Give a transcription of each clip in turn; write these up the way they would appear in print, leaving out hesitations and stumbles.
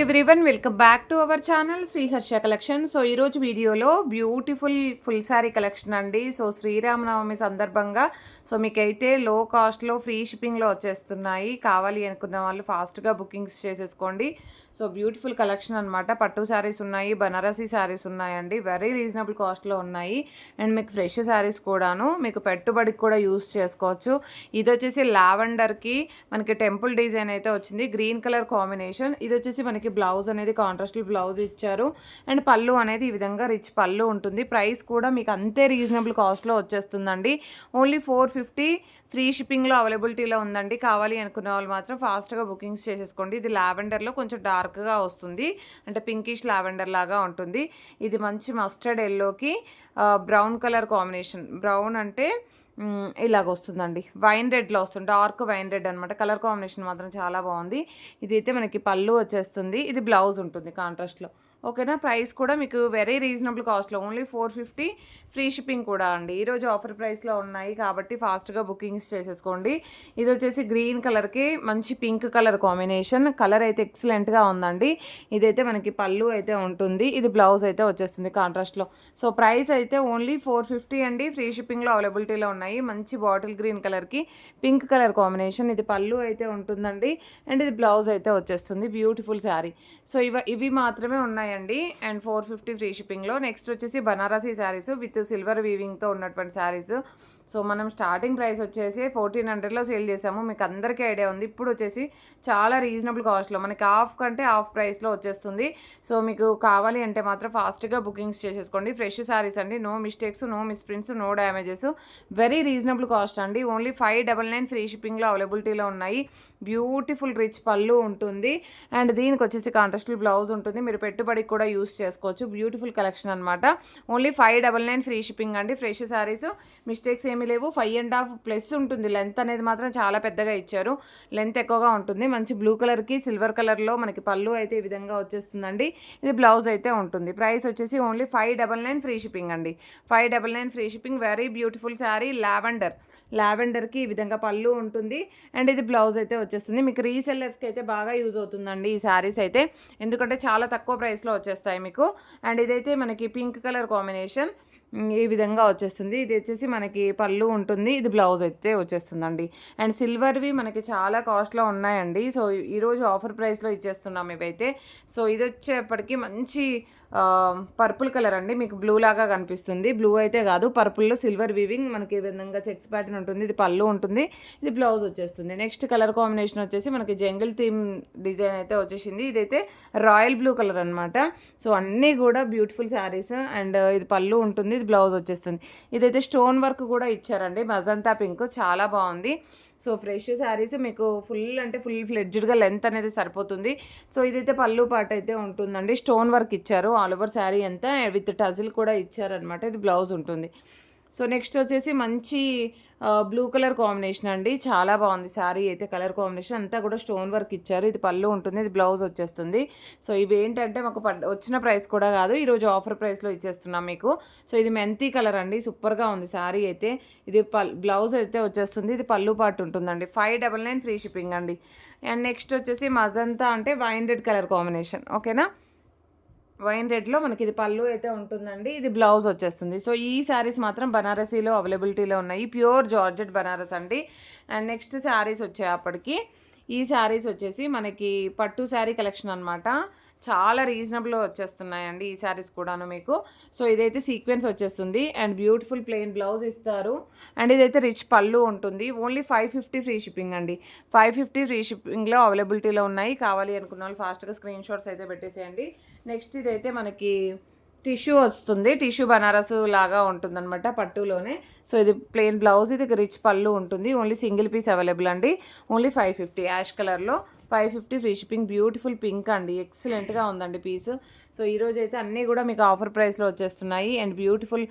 Everyone, welcome back to our channel Sriharsha collection. So ఈరోజు వీడియోలో beautiful full sari collection అండి. So Sri Rama Navami సందర్భంగా సో మీకైతే లో కాస్ట్లో ఫ్రీ షిప్పింగ్లో వచ్చేస్తున్నాయి. కావాలి అనుకున్న వాళ్ళు ఫాస్ట్గా బుకింగ్స్ చేసేసుకోండి. సో బ్యూటిఫుల్ కలెక్షన్ అనమాట. పట్టు శారీస్ ఉన్నాయి, బనారసీ శారీస్ ఉన్నాయండి. వెరీ రీజనబుల్ కాస్ట్లో ఉన్నాయి. అండ్ మీకు ఫ్రెష్ శారీస్ కూడాను మీకు పెట్టుబడికి కూడా యూస్ చేసుకోవచ్చు. ఇది వచ్చేసి లావెండర్కి మనకి టెంపుల్ డిజైన్ అయితే వచ్చింది, గ్రీన్ కలర్ కాంబినేషన్. ఇది వచ్చేసి మనకి బ్లౌజ్ అనేది కాంట్రాస్ట్ బ్లౌజ్ ఇచ్చారు. అండ్ పళ్ళు అనేది ఈ విధంగా రిచ్ పళ్ళు ఉంటుంది. ప్రైస్ కూడా మీకు అంతే రీజనబుల్ కాస్ట్లో వచ్చేస్తుందండి. ఓన్లీ 450 ఫ్రీ షిప్పింగ్లో అవైలబిలిటీలో ఉందండి. కావాలి అనుకున్న వాళ్ళు మాత్రం ఫాస్ట్గా బుకింగ్స్ చేసేసుకోండి. ఇది లావెండర్లో కొంచెం డార్క్గా వస్తుంది, అంటే పింకిష్ లావెండర్ లాగా ఉంటుంది. ఇది మంచి మస్టర్డ్ ఎల్లోకి బ్రౌన్ కలర్ కాంబినేషన్. బ్రౌన్ అంటే ఇలాగ వస్తుందండి, వైన్ రెడ్లో వస్తుంది, డార్క్ వైన్ రెడ్ అనమాట. కలర్ కాంబినేషన్ మాత్రం చాలా బాగుంది. ఇదైతే మనకి పళ్ళు వచ్చేస్తుంది, ఇది బ్లౌజ్ ఉంటుంది కాంట్రాస్ట్లో. ఓకేనా. ప్రైస్ కూడా మీకు వెరీ రీజనబుల్ కాస్ట్లో ఓన్లీ 450 ఫ్రీ షిప్పింగ్ కూడా అండి. ఈరోజు ఆఫర్ ప్రైస్లో ఉన్నాయి కాబట్టి ఫాస్ట్గా బుకింగ్స్ చేసేసుకోండి. ఇది వచ్చేసి గ్రీన్ కలర్కి మంచి పింక్ కలర్ కాంబినేషన్. కలర్ అయితే ఎక్సలెంట్గా ఉందండి. ఇదైతే మనకి పళ్ళు అయితే ఉంటుంది, ఇది బ్లౌజ్ అయితే వచ్చేస్తుంది కాంట్రాస్ట్లో. సో ప్రైస్ అయితే ఓన్లీ 450 అండి. ఫ్రీ షిప్పింగ్లో అవైలబిలిటీలో ఉన్నాయి. మంచి బాటిల్ గ్రీన్ కలర్కి పింక్ కలర్ కాంబినేషన్. ఇది పళ్ళు అయితే ఉంటుందండి, అండ్ ఇది బ్లౌజ్ అయితే వచ్చేస్తుంది. బ్యూటిఫుల్ శారీ. సో ఇవి మాత్రమే ఉన్నాయి అండి. అండ్ 450 ఫ్రీ షిప్పింగ్లో. నెక్స్ట్ వచ్చేసి బనారసీ శారీస్ విత్ సిల్వర్ వీవింగ్తో ఉన్నటువంటి శారీస్. సో మనం స్టార్టింగ్ ప్రైస్ వచ్చేసి 1400లో సేల్ చేసాము, మీకు అందరికీ ఐడియా ఉంది. ఇప్పుడు వచ్చేసి చాలా రీజనబుల్ కాస్ట్లో మనకి హాఫ్ కంటే హాఫ్ ప్రైస్లో వచ్చేస్తుంది. సో మీకు కావాలి అంటే మాత్రం ఫాస్ట్గా బుకింగ్స్ చేసేసుకోండి. ఫ్రెష్ శారీస్ అండి, no mistakes, no misprints, no damages. Very reasonable cost అండి. ఓన్లీ 599 ఫ్రీ షిప్పింగ్లో అవైలబిలిటీలో ఉన్నాయి. బ్యూటిఫుల్ రిచ్ పళ్ళు ఉంటుంది, అండ్ దీనికి వచ్చేసి కాంట్రాస్ట్ బ్లౌజ్ ఉంటుంది. మీరు పెట్టుబడికి కూడా యూస్ చేసుకోవచ్చు. బ్యూటిఫుల్ కలెక్షన్ అనమాట. ఓన్లీ 599 ఫ్రీ షిప్పింగ్ అండి. ఫ్రెష్ శారీస్, మిస్టేక్స్ ఏమీ లేవు. 5.5 ప్లస్ ఉంటుంది. లెంత్ అనేది మాత్రం చాలా పెద్దగా ఇచ్చారు, లెంత్ ఎక్కువగా ఉంటుంది. మంచి బ్లూ కలర్కి సిల్వర్ కలర్లో మనకి పళ్ళు అయితే ఈ విధంగా వచ్చేస్తుందండి. ఇది బ్లౌజ్ అయితే ఉంటుంది. ప్రైస్ వచ్చేసి ఓన్లీ 599 ఫ్రీ షిప్పింగ్ అండి. 599 free shipping. Very beautiful sari. లావెండర్కి ఈ విధంగా పళ్ళు ఉంటుంది, అండ్ ఇది బ్లౌజ్ అయితే వచ్చేస్తుంది. మీకు రీసెల్లర్స్కి అయితే బాగా యూజ్ అవుతుందండి ఈ శారీస్ అయితే, ఎందుకంటే చాలా తక్కువ ప్రైస్లో వచ్చేస్తాయి మీకు. అండ్ ఇదైతే మనకి పింక్ కలర్ కాంబినేషన్ ఈ విధంగా వచ్చేస్తుంది. ఇది వచ్చేసి మనకి పళ్ళు ఉంటుంది, ఇది బ్లౌజ్ అయితే వచ్చేస్తుందండి. అండ్ సిల్వర్వి మనకి చాలా కాస్ట్లో ఉన్నాయండి. సో ఈరోజు ఆఫర్ ప్రైస్లో ఇచ్చేస్తున్నాం ఇవైతే. సో ఇది వచ్చేప్పటికి మంచి పర్పుల్ కలర్ అండి, మీకు బ్లూ లాగా కనిపిస్తుంది. బ్లూ అయితే కాదు, పర్పుల్లో సిల్వర్ వీవింగ్ మనకి ఈ విధంగా చెక్స్ ప్యాటర్న్ ఉంటుంది. ఇది పళ్ళు ఉంటుంది, ఇది బ్లౌజ్ వచ్చేస్తుంది. నెక్స్ట్ కలర్ కాంబినేషన్ వచ్చేసి మనకి జంగిల్ థీమ్ డిజైన్ అయితే వచ్చేసింది. ఇదైతే రాయల్ బ్లూ కలర్ అనమాట. సో అన్నీ కూడా బ్యూటిఫుల్ శారీస్, అండ్ ఇది పళ్ళు ఉంటుంది, ఇది బ్లౌజ్ వచ్చేస్తుంది. ఇదైతే స్టోన్ వర్క్ కూడా ఇచ్చారండి, మజంతా పింక్, చాలా బాగుంది. సో ఫ్రెష్ శారీస్ మీకు ఫుల్ అంటే ఫుల్ ఫ్లెడ్జ్డ్గా లెంత్ అనేది సరిపోతుంది. సో ఇదైతే పళ్ళు పాట అయితే ఉంటుందండి. స్టోన్ వర్క్ ఇచ్చారు ఆల్ ఓవర్ శారీ అంతా, విత్ టజిల్ కూడా ఇచ్చారనమాట. ఇది బ్లౌజ్ ఉంటుంది. సో నెక్స్ట్ వచ్చేసి మంచి బ్లూ కలర్ కాంబినేషన్ అండి, చాలా బాగుంది శారీ అయితే. కలర్ కాంబినేషన్ అంతా కూడా స్టోన్ వర్క్ ఇచ్చారు. ఇది పళ్ళు ఉంటుంది, ఇది బ్లౌజ్ వచ్చేస్తుంది. సో ఇవి ఏంటంటే మాకు వచ్చిన ప్రైస్ కూడా కాదు, ఈరోజు ఆఫర్ ప్రైస్లో ఇచ్చేస్తున్నాం మీకు. సో ఇది మెంతి కలర్ అండి, సూపర్గా ఉంది శారీ అయితే. ఇది బ్లౌజ్ అయితే వచ్చేస్తుంది, ఇది పళ్ళు పాటు ఉంటుందండి. 599 ఫ్రీ షిప్పింగ్ అండి. అండ్ నెక్స్ట్ వచ్చేసి మజంతా అంటే వైన్ రెడ్ కలర్ కాంబినేషన్. ఓకేనా. వైన్ రెడ్లో మనకి ఇది పళ్ళు అయితే ఉంటుందండి, ఇది బ్లౌజ్ వచ్చేస్తుంది. సో ఈ శారీస్ మాత్రం బనారసీలో అవైలబిలిటీలో ఉన్నాయి. ప్యూర్ జార్జెట్ బనారస్ అండి. అండ్ నెక్స్ట్ శారీస్ వచ్చేప్పటికి ఈ శారీస్ వచ్చేసి మనకి పట్టు శారీ కలెక్షన్ అనమాట. చాలా రీజనబుల్లో వచ్చేస్తున్నాయండి ఈ శారీస్ కూడాను మీకు. సో ఇదైతే సీక్వెన్స్ వచ్చేస్తుంది, అండ్ బ్యూటిఫుల్ ప్లెయిన్ బ్లౌజ్ ఇస్తారు, అండ్ ఇదైతే రిచ్ పళ్ళు ఉంటుంది. ఓన్లీ 550 ఫ్రీ షిప్పింగ్ అండి. 550 ఫ్రీ షిప్పింగ్లో అవైలబిలిటీలో ఉన్నాయి. కావాలి అనుకున్న వాళ్ళు ఫాస్ట్గా స్క్రీన్ షాట్స్ అయితే పెట్టేసేయండి. నెక్స్ట్ ఇదైతే మనకి టిష్యూ వస్తుంది, టిష్యూ బనారస్ లాగా ఉంటుందన్నమాట పట్టులోనే. సో ఇది ప్లెయిన్ బ్లౌజ్, ఇది రిచ్ పళ్ళు ఉంటుంది. ఓన్లీ సింగిల్ పీస్ అవైలబుల్ అండి. ఓన్లీ 550 యాష్ కలర్లో 550 ఫ్రీ షిప్పింగ్. బ్యూటిఫుల్ పింక్ అండి, ఎక్సలెంట్గా ఉందండి పీస్. సో ఈరోజు అయితే అన్నీ కూడా మీకు ఆఫర్ ప్రైస్లో వచ్చేస్తున్నాయి. అండ్ బ్యూటిఫుల్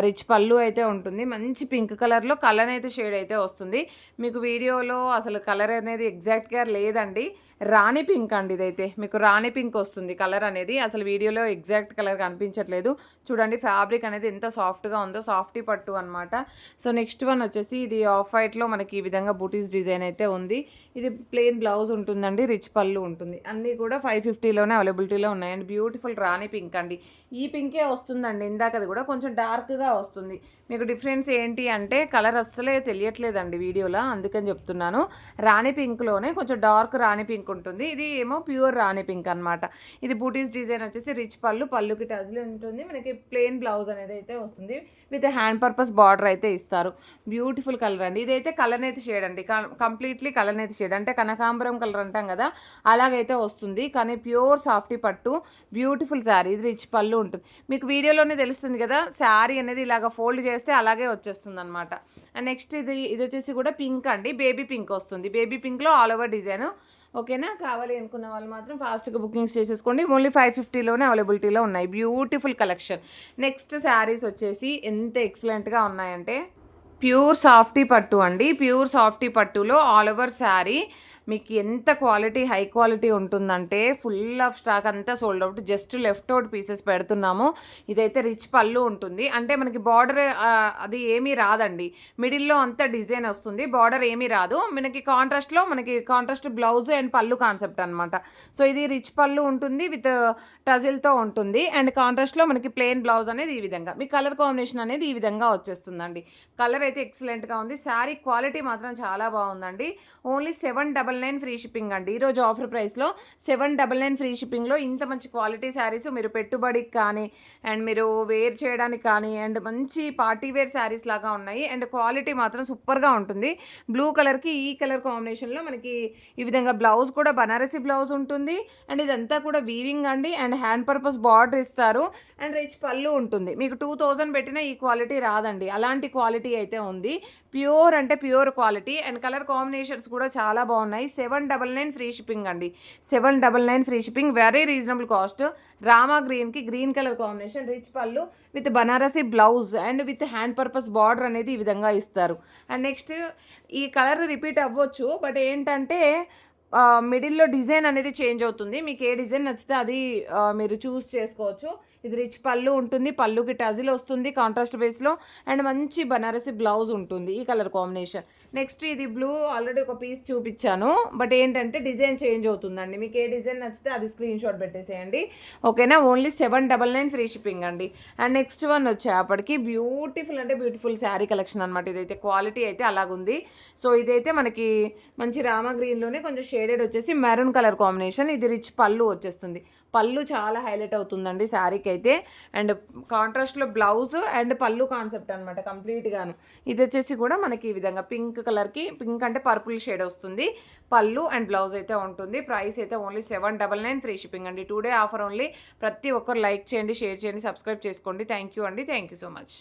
రిచ్ పళ్ళు అయితే ఉంటుంది, మంచి పింక్ కలర్లో కలర్ అయితే షేడ్ అయితే వస్తుంది. మీకు వీడియోలో అసలు కలర్ అనేది ఎగ్జాక్ట్గా లేదండి, రాణి పింక్ అండి. ఇదైతే మీకు రాణి పింక్ వస్తుంది కలర్ అనేది. అసలు వీడియోలో ఎగ్జాక్ట్ కలర్ కనిపించట్లేదు. చూడండి ఫ్యాబ్రిక్ అనేది ఎంత సాఫ్ట్గా ఉందో, సాఫ్టీ పట్టు అనమాట. సో నెక్స్ట్ వన్ వచ్చేసి ఇది ఆఫ్ వైట్లో మనకి ఈ విధంగా బూటీస్ డిజైన్ అయితే ఉంది. ఇది ప్లెయిన్ బ్లౌజ్ ఉంటుందండి, రిచ్ పళ్ళు ఉంటుంది. అన్నీ కూడా 550లోనే అవైలబిలిటీలో ఉన్నాయండి. బ్యూటిఫుల్ రాణి పింక్ అండి. ఈ పింకే వస్తుందండి, ఇందాకది కూడా కొంచెం డార్క్గా వస్తుంది. మీకు డిఫరెన్స్ ఏంటి అంటే కలర్ అస్సలే తెలియట్లేదండి వీడియోలో, అందుకని చెప్తున్నాను. రాణి పింక్లోనే కొంచెం డార్క్ రాణి పింక్ ఉంటుంది. ఇది ఏమో ప్యూర్ రాణి పింక్ అనమాట. ఇది బూటీస్ డిజైన్ వచ్చేసి రిచ్ పళ్ళుకి టజ్లు ఉంటుంది. మనకి ప్లెయిన్ బ్లౌజ్ అనేది అయితే వస్తుంది. విత్ హ్యాండ్ పర్పస్ బార్డర్ అయితే ఇస్తారు. బ్యూటిఫుల్ కలర్ అండి. ఇదైతే కలనేతి షేడ్ అండి, కంప్లీట్లీ కలనేతి షేడ్, అంటే కనకాంబరం కలర్ అంటాం కదా అలాగైతే వస్తుంది. కానీ ప్యూర్ సాఫ్టీ పట్టు, బ్యూటిఫుల్ శారీ. ఇది రిచ్ పళ్ళు ఉంటుంది. మీకు వీడియోలోనే తెలుస్తుంది కదా, శారీ అనేది ఇలాగ ఫోల్డ్ చేస్తే అలాగే వచ్చేస్తుంది అనమాట. అండ్ నెక్స్ట్ ఇది వచ్చేసి కూడా పింక్ అండి, బేబీ పింక్ వస్తుంది. బేబీ పింక్లో ఆల్ ఓవర్ డిజైన్. ఓకేనా, కావాలి అనుకున్న వాళ్ళు మాత్రం ఫాస్ట్గా బుకింగ్స్ చేసేసుకోండి. ఓన్లీ 550లోనే అవైలబిలిటీలో ఉన్నాయి. Beautiful collection. నెక్స్ట్ శారీస్ వచ్చేసి ఎంత ఎక్సలెంట్గా ఉన్నాయంటే ప్యూర్ సాఫ్టీ పట్టు అండి. ప్యూర్ సాఫ్టీ పట్టులో ఆల్ ఓవర్ శారీ మీకు ఎంత క్వాలిటీ, హై క్వాలిటీ ఉంటుందంటే ఫుల్ ఆఫ్ స్టాక్ అంతా sold out. Just left out pieces పెడుతున్నాము. ఇదైతే రిచ్ పళ్ళు ఉంటుంది, అంటే మనకి బార్డర్ అది ఏమీ రాదండి. మిడిల్లో అంతా డిజైన్ వస్తుంది, బార్డర్ ఏమీ రాదు. మనకి కాంట్రాస్ట్ బ్లౌజ్ అండ్ పళ్ళు కాన్సెప్ట్ అనమాట. సో ఇది రిచ్ పళ్ళు ఉంటుంది విత్ టజిల్తో ఉంటుంది. అండ్ కాంట్రాస్ట్లో మనకి ప్లెయిన్ బ్లౌజ్ అనేది ఈ విధంగా, మీ కలర్ కాంబినేషన్ అనేది ఈ విధంగా వచ్చేస్తుందండి. కలర్ అయితే ఎక్సలెంట్గా ఉంది. శారీ క్వాలిటీ మాత్రం చాలా బాగుందండి. ఓన్లీ 799 ఫ్రీ షిప్పింగ్ అండి. ఈరోజు ఆఫర్ ప్రైస్లో 799 ఫ్రీ షిప్పింగ్లో ఇంత మంచి క్వాలిటీ శారీస్ మీరు పెట్టుబడికి కానీ అండ్ మీరు వేర్ చేయడానికి కానీ అండ్ మంచి పార్టీ వేర్ శారీస్ లాగా ఉన్నాయి. అండ్ క్వాలిటీ మాత్రం సూపర్గా ఉంటుంది. బ్లూ కలర్కి ఈ కలర్ కాంబినేషన్లో మనకి ఈ విధంగా బ్లౌజ్ కూడా బనారసి బ్లౌజ్ ఉంటుంది. అండ్ ఇదంతా కూడా వీవింగ్ అండి. అండ్ హ్యాండ్ పర్పస్ బార్డర్ ఇస్తారు. అండ్ రిచ్ పళ్ళు ఉంటుంది. మీకు 2000 పెట్టినా ఈ క్వాలిటీ రాదండి, అలాంటి క్వాలిటీ అయితే ఉంది. ప్యూర్ అంటే pure quality. And colour combinations కూడా చాలా బాగున్నాయి. 799 ఫ్రీ షిప్పింగ్ అండి. 799 free shipping, very reasonable cost. Rama గ్రీన్కి గ్రీన్ కలర్ కాంబినేషన్, రిచ్ పళ్ళు with Banarasi blouse and with hand purpose border అనేది ఈ విధంగా ఇస్తారు. అండ్ నెక్స్ట్ ఈ కలర్ రిపీట్ అవ్వచ్చు, బట్ ఏంటంటే మిడిల్లో డిజైన్ అనేది చేంజ్ అవుతుంది. మీకు ఏ డిజైన్ నచ్చితే అది మీరు చూస్ చేసుకోవచ్చు. ఇది రిచ్ పళ్ళు ఉంటుంది, పళ్ళుకి టజిల్ వస్తుంది కాంట్రాస్ట్ బేస్లో. అండ్ మంచి బనారసి బ్లౌజ్ ఉంటుంది ఈ కలర్ కాంబినేషన్. నెక్స్ట్ ఇది బ్లూ, ఆల్రెడీ ఒక పీస్ చూపించాను, బట్ ఏంటంటే డిజైన్ చేంజ్ అవుతుందండి. మీకు ఏ డిజైన్ నచ్చితే అది స్క్రీన్ షాట్ పెట్టేసేయండి. ఓకేనా, ఓన్లీ 799 ఫ్రీ షిప్పింగ్ అండి. అండ్ నెక్స్ట్ వన్ వచ్చేప్పటికి బ్యూటిఫుల్ అంటే బ్యూటిఫుల్ శారీ కలెక్షన్ అనమాట. ఇదైతే క్వాలిటీ అయితే అలాగుంది. సో ఇదైతే మనకి మంచి రామా గ్రీన్లోనే కొంచెం షేడెడ్ వచ్చేసి మెరూన్ కలర్ కాంబినేషన్. ఇది రిచ్ పళ్ళు వచ్చేస్తుంది. పళ్ళు చాలా హైలైట్ అవుతుందండి శారీకి అయితే. అండ్ కాంట్రాస్ట్లో బ్లౌజ్ అండ్ పళ్ళు కాన్సెప్ట్ అనమాట కంప్లీట్గాను. ఇది వచ్చేసి కూడా మనకి ఈ విధంగా పింక్ కలర్కి, పింక్ అంటే పర్పుల్ షేడ్ వస్తుంది. పళ్ళు అండ్ బ్లౌజ్ అయితే ఉంటుంది. ప్రైస్ అయితే ఓన్లీ 799 ఫ్రీ షిప్పింగ్ అండి. 2 డే ఆఫర్ ఓన్లీ. ప్రతి ఒక్కరు లైక్ చేయండి, షేర్ చేయండి, సబ్స్క్రైబ్ చేసుకోండి. థ్యాంక్ యూ అండి. Thank you so much.